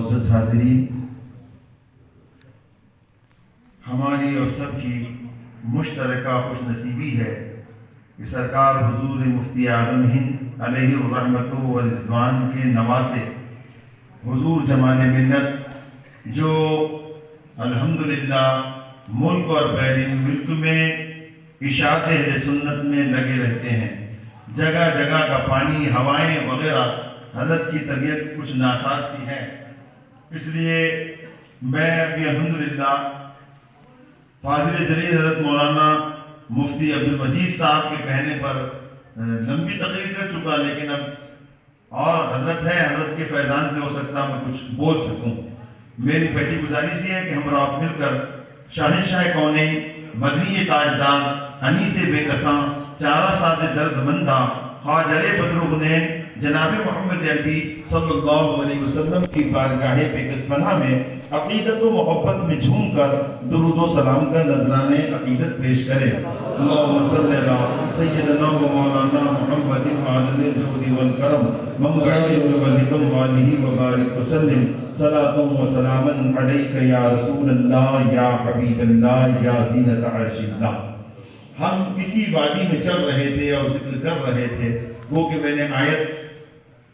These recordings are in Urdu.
معزز حاضرین، ہماری اور سب کی مشترکہ خوش نصیبی ہے کہ سرکار حضور مفتی اعظم ہند علیہ الرحمت و رضوان کے نواسے حضور جمال ملت، جو الحمدللہ ملک اور بیرون ملک میں اشاعت اہل سنت میں لگے رہتے ہیں، جگہ جگہ کا پانی، ہوائیں وغیرہ حضرت کی طبیعت کچھ ناساز سی ہے، اس لیے میں ابھی الحمدللہ فاضل جلیل حضرت مولانا مفتی عبدالمجید صاحب کے کہنے پر لمبی تقریر کر چکا، لیکن اب اور حضرت ہے، حضرت کے فیضان سے ہو سکتا میں کچھ بول سکوں۔ میری پہلی گزارش یہ ہے کہ ہم رات مل کر شاہنشاہ کونین، مدنی تاجدار، انیس بے کساں، چارہ ساز درد منداں، خواجہ بدرغنین جناب محمد عربی صلی اللہ علیہ وسلم کی بارگاہ بے پناہ میں عقیدت و محبت میں جھوم کر درود و سلام کا نذرانِ عقیدت پیش کرے۔ اللہم صلی علی سیدنا و مولانا محمد عادل الجود والکرم منبع الحکم والہ وبارک وسلم، صلاۃ و سلاما علیک یا رسول اللہ یا حبیب اللہ یا زینت عرش اللہ۔ ہم کسی وادی میں چل رہے تھے اور ذکر کر رہے تھے، وہ کہ میں نے آیت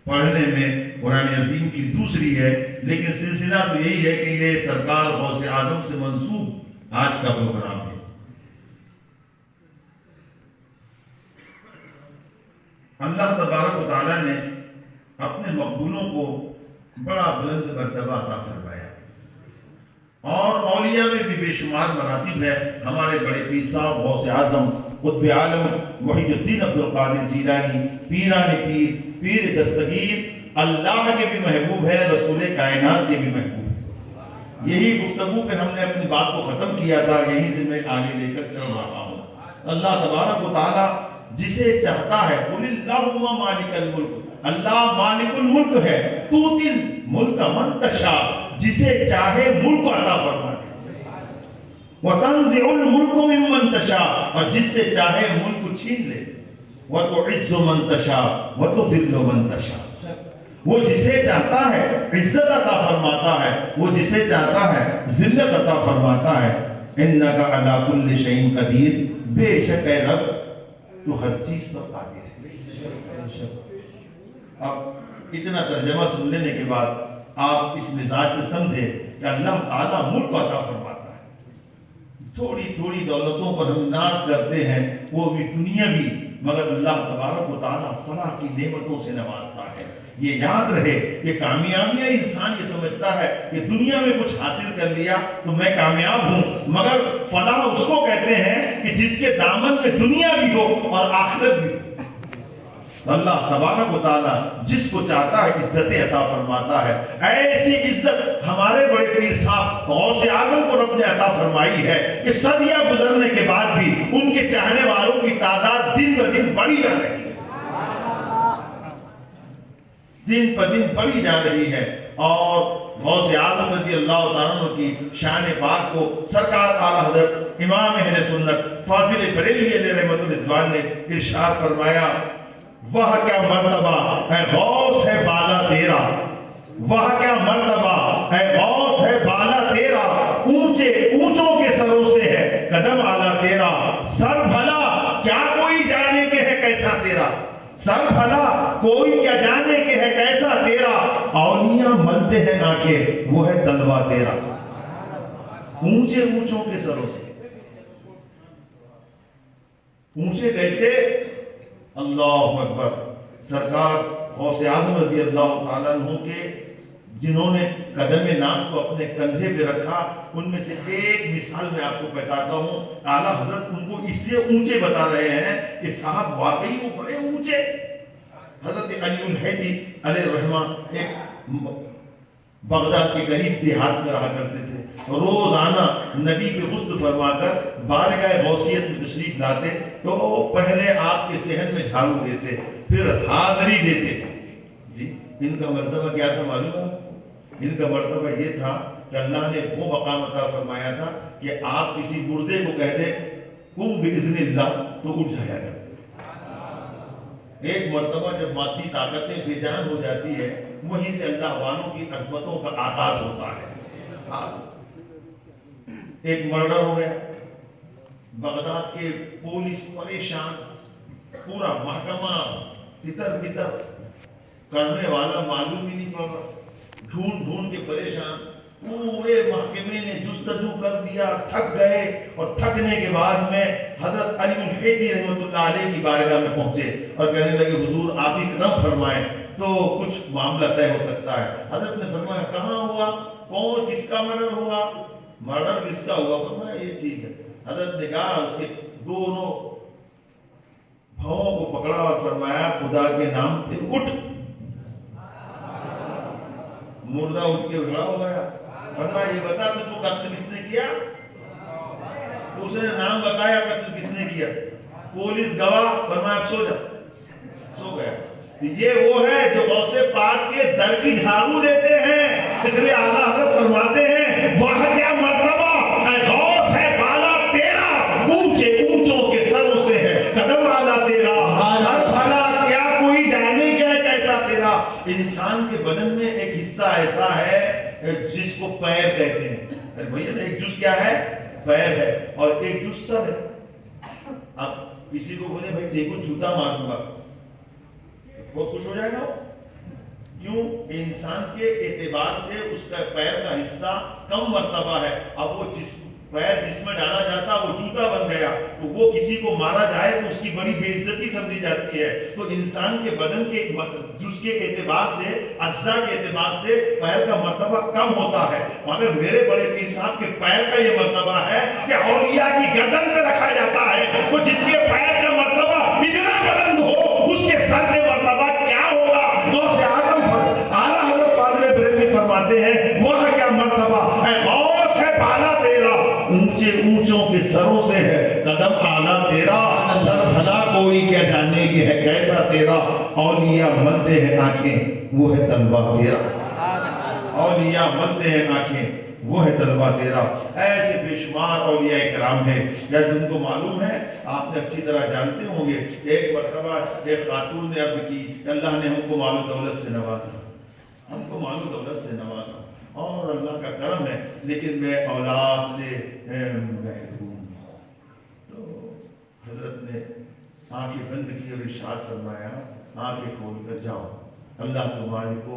پڑھنے میں قرآن عظیم کی دوسری ہے، لیکن سلسلہ تو یہی ہے کہ یہ سرکار غوث اعظم سے منسوب آج کا پروگرام ہے۔ اللہ تبارک و تعالیٰ نے اپنے مقبولوں کو بڑا بلند مرتبہ عطا فرمایا، اور اولیاء میں بھی بے شمار مراتب ہے۔ ہمارے بڑے پیر صاحب غوث اعظم قطب عالم محی الدین عبدالقادر جیلانی، پیران پیر، پیر دستگیر، اللہ کے بھی محبوب ہے، رسول کائنات کے بھی محبوب ہے۔ یہی گفتگو پہ ہم نے اپنی بات کو ختم کیا تھا، یہیں سے میں آگے لے کر چل رہا ہوں۔ اللہ تبارک و تعالیٰ جسے چاہتا ہے، قل اللہم مالک الملک، اللہ مالک الملک ہے، تؤتی الملک من تشاء، جسے چاہے ملک عطا فرماتے، وَتَنزِعُ الْمُلْكُ مِمَّن تَشَاءُ، اور جس سے چاہے ملک چھین لے، وَتُعِزُّ مَن تَشَاءُ وَتُذِلُّ مَن تَشَاءُ، وہ جسے چاہتا ہے عزت عطا فرماتا ہے، وہ جسے چاہتا ہے ذلت عطا فرماتا ہے۔ إِنَّكَ عَلَى كُلِّ شَيْءٍ قَدِيرٌ، بے شک اے رب تو ہر چیز پر قادر ہے۔ اب اتنا ترجمہ سن لینے کے بعد آپ اس مزاج سے سمجھے کہ اللہ تعالیٰ ملک عطا فرماتا ہے۔ تھوڑی تھوڑی دولتوں پر ہم ناز کرتے ہیں، وہ بھی دنیاوی، مگر اللہ تبارک و تعالیٰ فلاح کی نعمتوں سے نوازتا ہے۔ یہ یاد رہے کہ کامیابیاں انسان یہ سمجھتا ہے کہ دنیا میں کچھ حاصل کر لیا تو میں کامیاب ہوں، مگر فلاح اس کو کہتے ہیں کہ جس کے دامن میں دنیا بھی ہو اور آخرت بھی ہو۔ اللہ تبارک و تعالیٰ جس کو چاہتا ہے عزت عطا فرماتا ہے۔ ایسی عزت ہمارے بڑے پیر صاحب غوث اعظم کو رب نے عطا فرمائی ہے کہ صدیاں گزرنے کے بعد بھی ان کے چاہنے والوں کی تعداد دن بہ دن بڑھی جا رہی ہے، دن بہ دن بڑھی جا رہی ہے۔ اور غوث اعظم رضی اللہ تعالیٰ عنہ کی شان پاک کو سرکار اعلیٰ حضرت امام اہل سنت فاضل بریلوی علیہ رحمت الرضوان نے ارشاد فرمایا، وہ کیا مرتبہ ہے غوث ہے بالا تیرا، وہ کیا مرتبہ ہے غوث ہے بالا تیرا، اونچے اونچوں کے سروں سے ہے قدم اعلیٰ تیرا، سر بھلا کیا کوئی جانے کے ہے کیسا تیرا، سر بھلا کوئی کیا جانے کے ہے کیسا تیرا، اولیاء ملتے ہیں آنکھیں وہ ہے تلوا تیرا۔ اونچے اونچوں کے سروں سے، اونچے کیسے؟ اللہ اکبر۔ سرکار غوث اعظم رضی اللہ تعالیٰ عنہ کے جنہوں نے قدم ناز کو اپنے کندھے پہ رکھا، ان میں سے ایک مثال میں آپ کو بتاتا ہوں۔ اعلیٰ حضرت ان کو اس لیے اونچے بتا رہے ہیں کہ صاحب واقعی وہ بڑے اونچے۔ حضرت علی الحیدی علیہ الرحمہ ایک بغداد کے قریب دیہات میں رہا کرتے تھے، روزانہ نبی پہ غسل فرما کر بارگاہ غوثیت میں تشریف لاتے تو پہلے آپ کے صحن میں جھاڑو دیتے، پھر حاضری دیتے۔ جی ان کا مرتبہ کیا تھا معلوم ہے؟ ان کا مرتبہ یہ تھا کہ اللہ نے وہ مقام عطا فرمایا تھا کہ آپ کسی مردے کو کہہ دیں قم باذن اللہ تو اٹھ جایا کرتے۔ ایک مرتبہ جب مادی طاقتیں بے جان ہو جاتی ہے، وہیں سے اللہ والوں کی عظمتوں کا آغاز ہوتا ہے۔ ایک مرڈر ہو گیا، بغداد کے پولیس پریشان، پورا محکمہ تتر بتر، کرنے والا معلوم ہی نہیں پڑ رہا، ڈھونڈ ڈھونڈ کے پریشان، پورے محکمے نے جستجو کر دیا، تھک گئے، اور تھکنے کے بعد میں حضرت علی الحیدی رحمۃ اللہ علیہ کی بارگاہ میں پہنچے اور کہنے لگے حضور آپ ہی قدم فرمائیں تو کچھ معاملہ طے ہو سکتا ہے۔ حضرت نے فرمایا کہاں ہوا، کون کس کا مرڈر ہوا، مرڈر کس کا ہوا؟ فرمایا یہ ٹھیک ہے۔ حضرت نے کہا اس کے دونوں بھاؤں کو پکڑا اور فرمایا خدا کے نام پہ اٹھ۔ مردہ اٹھ کے کھڑا ہو گیا، فرمایا یہ بتا تجھ کو قتل کس نے کیا؟ اس نے نام بتایا، قتل کس نے کیا؟ پولیس گواہ، فرمایا اب سو جا، سو گیا۔ یہ وہ ہے جو غوث پاک کے در کی جھاڑو لیتے ہیں، اس لیے اعلیٰ حضرت فرماتے ہیں وہ کیا مرتبہ اے غوث ہے بالا تیرا، اونچے اونچوں کے سروں سے ہے قدم اعلیٰ تیرا، سر بھلا کیا کوئی جانے کیا کیسا تیرا۔ انسان کے بدن میں ایک حصہ ایسا ہے جس کو پیر کہتے ہیں، بھیا ایک جز کیا ہے؟ پیر ہے، اور ایک جز سر ہے۔ اب کسی کو بولے بھائی دیکھو جوتا ماروں گا، بہت خوش ہو جائے گا، کیوں؟ انسان کے اعتبار سے اس کا پیر کا حصہ کم مرتبہ ہے، اب وہ پیر جس میں ڈالا جاتا وہ جوتا بن گیا، تو وہ کسی کو مارا جائے تو اس کی بڑی بے عزتی سمجھی جاتی ہے۔ تو انسان کے بدن کے جز کے اعتبار سے، اجزاء کے اعتبار سے پیر کا مرتبہ کم ہوتا ہے، مگر میرے بڑے پیر صاحب کے پیر کا یہ مرتبہ ہے کہ اولیاء کی گردن پہ رکھا جاتا ہے، تو جس کے پیر کا مرتبہ اتنا بلند ہو اس کے سر کے مرتبہ کیا ہوگا؟ غوث اعظم اعلیٰ حضرت فاضل بریلوی فرماتے ہیں وہ کیا مرتبہ اے غوث ہے بالا تیرا، اونچے اونچوں کے سروں سے ہے قدم اعلیٰ تیرا، سر بھلا کوئی کیا جانے کی ہے کیسا تیرا، اولیاء ملتے ہیں آنکھیں وہ ہے تلوہ تیرا، اولیاء ملتے ہیں آنکھیں وہ ہے تلوہ تیرا۔ ایسے بے شمار اولیاء کرام ہیں یا جن کو معلوم ہے، آپ نے اچھی طرح جانتے ہوں گے۔ ایک مرتبہ ایک خاتون نے عرض کی اللہ نے ہم کو مال و دولت سے نوازا، ہم کو مال و دولت سے نوازا اور اللہ کا کرم ہے، لیکن میں اولاد سے محروم ہوں۔ تو حضرت نے آنکھیں بند کی اور ارشاد فرمایا آنکھیں کھول کر جاؤ، اللہ تمہارے کو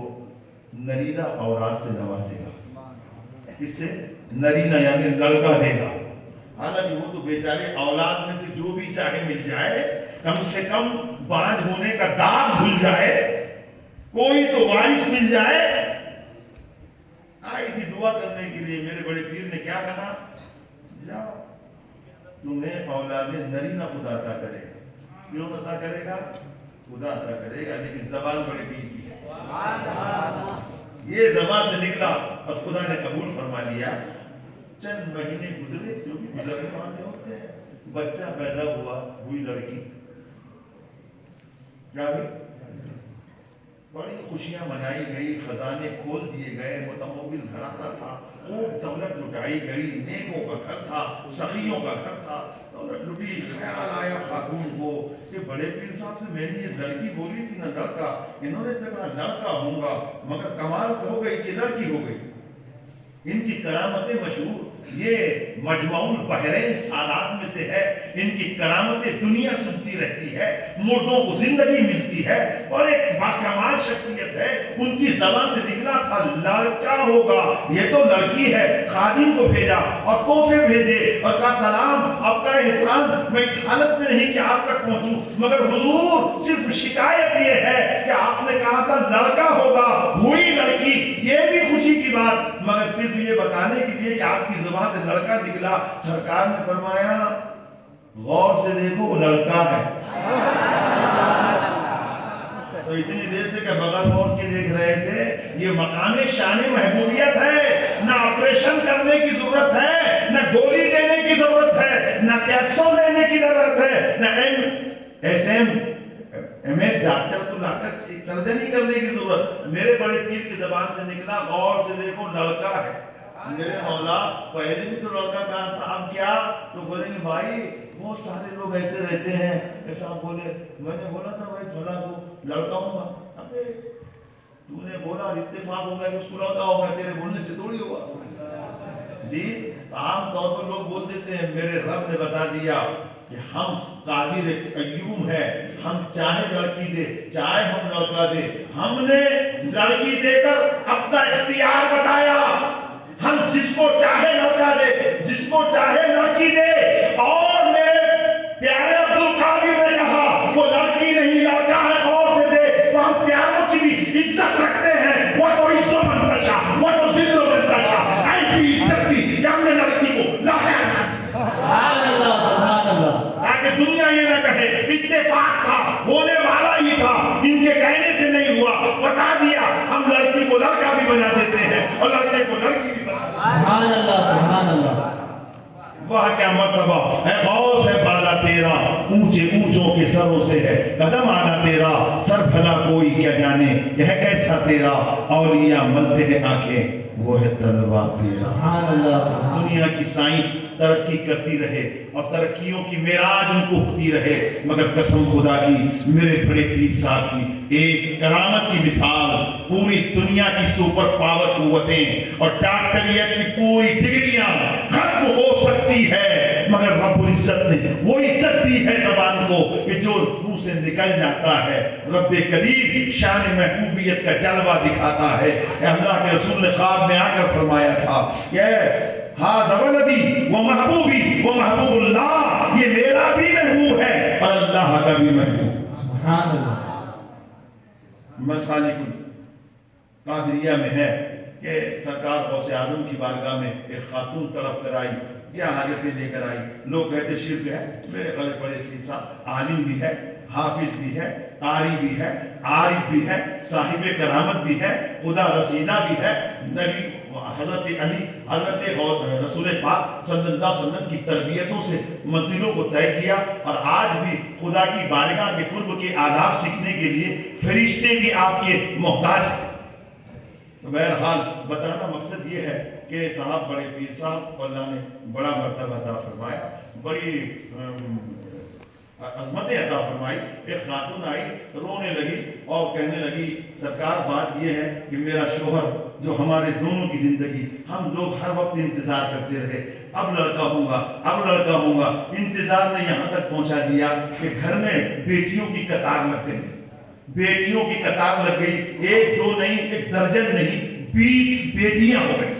نرینہ اولاد سے نوازے گا۔ اس سے نرینہ یعنی لڑکا دے گا، حالانکہ وہ تو بیچارے اولاد میں سے جو بھی چاہے مل جائے، کم سے کم بانجھ ہونے کا داغ دھل جائے، کوئی تو وارث مل جائے۔ آئی تھی دعا کرنے کے لیے، میرے بڑے پیر نے کیا کہا؟ جاؤ تمہیں اولاد نرینہ خدا عطا کرے گا۔ کیوں عطا کرے گا؟ خدا عطا کرے گا، لیکن زبان بڑے پیر کی ہے، یہ زبان سے نکلا اور خدا نے قبول فرما لیا۔ چند مہینے گزرے، جو بھی گزرنے والے ہوتے ہیں، بچہ پیدا ہوا، ہوئی لڑکی، کیا ہوئی؟ بڑی خوشیاں منائی گئی، خزانے کھول دیے گئے، متمول گھرانہ تھا، خوب دولت لٹائی گئی، نیکوں کا گھر تھا، سخیوں کا گھر تھا، دولت لٹی۔ خیال آیا خاتون کو کہ بڑے پیر صاحب سے میں نے یہ لڑکی بولی تھی نا لڑکا، انہوں نے کہا لڑکا ہوں گا، مگر کمال ہو گئی کہ لڑکی ہو گئی۔ ان کی کرامتیں مشہور، یہ مجمع البحرین سادات میں سے ہے، ان کی کرامتیں دنیا سنتی رہتی ہے، مردوں کو زندگی ملتی ہے، اور ایک باکمال شخصیت ہے۔ ان کی زبان سے نکلا تھا لڑکا ہوگا، یہ تو لڑکی ہے۔ خادم کو بھیجا اور تحفے بھیجے اور کہا سلام، آپ کا احسان، میں اس حالت میں نہیں کہ آپ تک پہنچوں، مگر حضور صرف شکایت یہ ہے کہ آپ نے کہا تھا لڑکا ہوگا، ہوئی لڑکی، یہ بھی خوشی کی بات، مگر صرف یہ بتانے کے لیے کہ آپ کی زبان سے لڑکا نکلا۔ سرکار نے فرمایا غور سے دیکھو وہ لڑکا ہے۔ تو اتنی دیر سے کہ بغیر موڑ کے دیکھ رہے تھے، یہ مقام شان محبوبیت ہے، نہ آپریشن کرنے کی ضرورت ہے، نہ گولی دینے کی ضرورت ہے، نہ کیپسول لینے کی ضرورت ہے، نہ ایم ایس ڈاکٹر کو ڈاکٹر سرجری کرنے کی ضرورت۔ میرے بڑے پیر کی زبان سے نکلا غور سے دیکھو لڑکا ہے۔ میرے مولا پہلے بھی تو لڑکا کہا تھا، اب کیا؟ تو بولے کہ بھائی بہت سارے لوگ ایسے رہتے ہیں، ایسا بولے، میں نے بولا تھا بھائی بھلا کو لڑکا ہوں گا، تو نے بولا اور اتفاق ہو گیا کہ اس کو لوٹا ہوگا، تیرے بولنے سے تھوڑی ہوا جی۔ عام طور پر لوگ بول دیتے ہیں میرے رب نے بتا دیا کہ ہم قادر قیوم ہے، ہم چاہے لڑکی دے چاہے ہم لڑکا دے، ہم نے لڑکی دے کر اپنا اختیار بتایا، ہم جس کو چاہے لڑکا دے جس کو چاہے لڑکی دے۔ اور میرے پیارے عبدالقادر نے کہا وہ لڑکی نہیں لڑکا ہے، غور سے دے تو ہم پیاروں کی بھی عزت رکھتے ہیں، وہ تو عزت منتشا وہ تو ذل منتشا، ایسی عزت دی کہ ہم نے لڑکی کو لڑکا تاکہ دنیا یہ نہ کہے اتفاق تھا، ہونے والا ہی تھا، ان کے کہنے سے نہیں ہوا، بتا دیا ہم لڑکی کو لڑکا بھی بنا دیتے ہیں اور لڑکے کو لڑکی بھی بنا دیتے ہیں۔ سبحان اللہ سبحان اللہ۔ وہ کیا مرتبہ ہے غوث ہے بالا تیرا، اونچے اونچوں کے سروں سے ہے قدم آنا تیرا، سر بھلا کوئی کیا جانے یہ کیسا تیرا، اولیاء ملتے ہیں آنکھیں وہ ہے تلوار تیرا۔ دنیا کی سائنس ترقی کرتی رہے اور ترقیوں کی معراج ان کو ہوتی رہے، مگر قسم خدا کی میرے بڑے پیر صاحب کی ایک کرامت کی مثال، پوری دنیا کی سپر پاور قوتیں اور ڈاکٹریٹ کی پوری ڈگریاں ختم ہو سکتی ہے، مگر رب العزت نے وہ عزت دی ہے زبان کو کہ جو منہ سے نکل جاتا ہے رب کریم شان محبوبیت کا جلوہ دکھاتا ہے۔ اللہ کے رسول نے خواب میں آ کر فرمایا تھا کہ ہاذا ولدی و محبوبی و محبوب اللہ، یہ میرا بھی محبوب ہے اور اللہ کا بھی محبوب۔ سبحان اللہ۔ مسالک قادریہ میں ہے کہ سرکار غوث اعظم کی بارگاہ میں ایک خاتون تڑپ کر آئی، کیا حاجتیں لے کر آئی، لوگ کہتے شرک ہے، میرے غلے پڑے سیسا، عالم بھی ہے، حافظ بھی ہے، قاری بھی ہے، عارف بھی ہے، صاحب کرامت بھی ہے، خدا رسیدہ بھی ہے، نبی حضرت علی حضرت رسول پاک صلی اللہ علیہ وسلم کی تربیتوں سے منزلوں کو طے کیا، اور آج بھی خدا کی بارگاہ کے قرب کے آداب سیکھنے کے لیے فرشتے بھی آپ کے محتاج ہیں۔ بہرحال بتانا مقصد یہ ہے کہ صاحب بڑے پیر صاحب اللہ نے بڑا مرتبہ عطا فرمایا، بڑی عظمتیں عطا فرمائی۔ ایک خاتون آئی رونے لگی اور کہنے لگی سرکار بات یہ ہے کہ میرا شوہر جو ہمارے دونوں کی زندگی ہم لوگ ہر وقت انتظار کرتے رہے، اب لڑکا ہوں گا اب لڑکا ہوں گا، انتظار نے یہاں تک پہنچا دیا کہ گھر میں بیٹیوں کی قطار لگ گئی، بیٹیوں کی قطار لگ گئی، ایک دو نہیں ایک درجن نہیں 20 بیٹیاں ہو گئی۔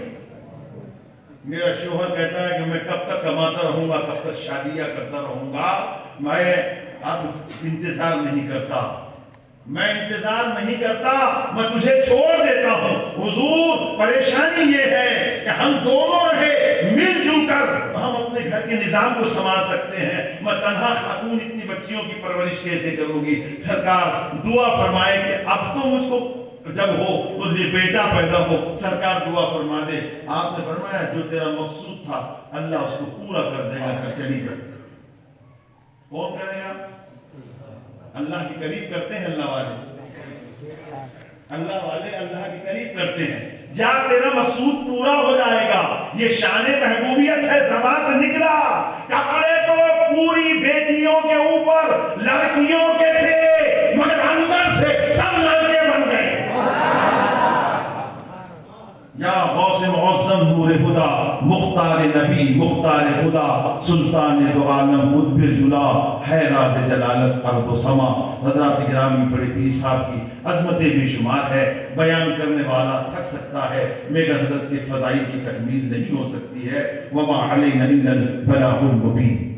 میرا شوہر کہتا ہے کہ میں کب تک کماتا رہوں گا، کب تک شادیاں کرتا رہوں گا، میں اب انتظار نہیں کرتا، میں انتظار نہیں کرتا، میں تجھے چھوڑ دیتا ہوں۔ حضور پریشانی یہ ہے کہ ہم دونوں رہے مل جل کر ہم اپنے گھر کے نظام کو سنبھال سکتے ہیں، میں تنہا خاتون اتنی بچیوں کی پرورش کیسے کروں گی؟ سرکار دعا فرمائے کہ اب تو مجھ کو جب ہو تو بیٹا پیدا ہو، سرکار دعا فرما دے۔ آپ نے فرمایا جو تیرا مقصود تھا اللہ اس کو پورا کر دے گا، چلی جا۔ کون کرے گا؟ اللہ کے قریب کرتے ہیں اللہ والے، اللہ والے اللہ کے قریب کرتے ہیں۔ جا تیرا مقصود پورا ہو جائے گا، یہ شان محبوبیت ہے، زبان سے نکلا۔ کپڑے تو پوری بیٹیوں کے اوپر لڑکیوں کے تھے، مگر اندر سے سب لڑکے بن گئے۔ یا غوث معظم نور خدا، مختار نبی مختار خدا، سلطان دو عالم مدبر جلا، ہے راز جلالت ارض و سما۔ حضرات گرامی بڑے پیر صاحب کی عظمتیں بے شمار ہے، بیان کرنے والا تھک سکتا ہے، مگر حضرت کے فضائل کی تکمیل نہیں ہو سکتی ہے۔ وما علینا الا البلاغ المبین۔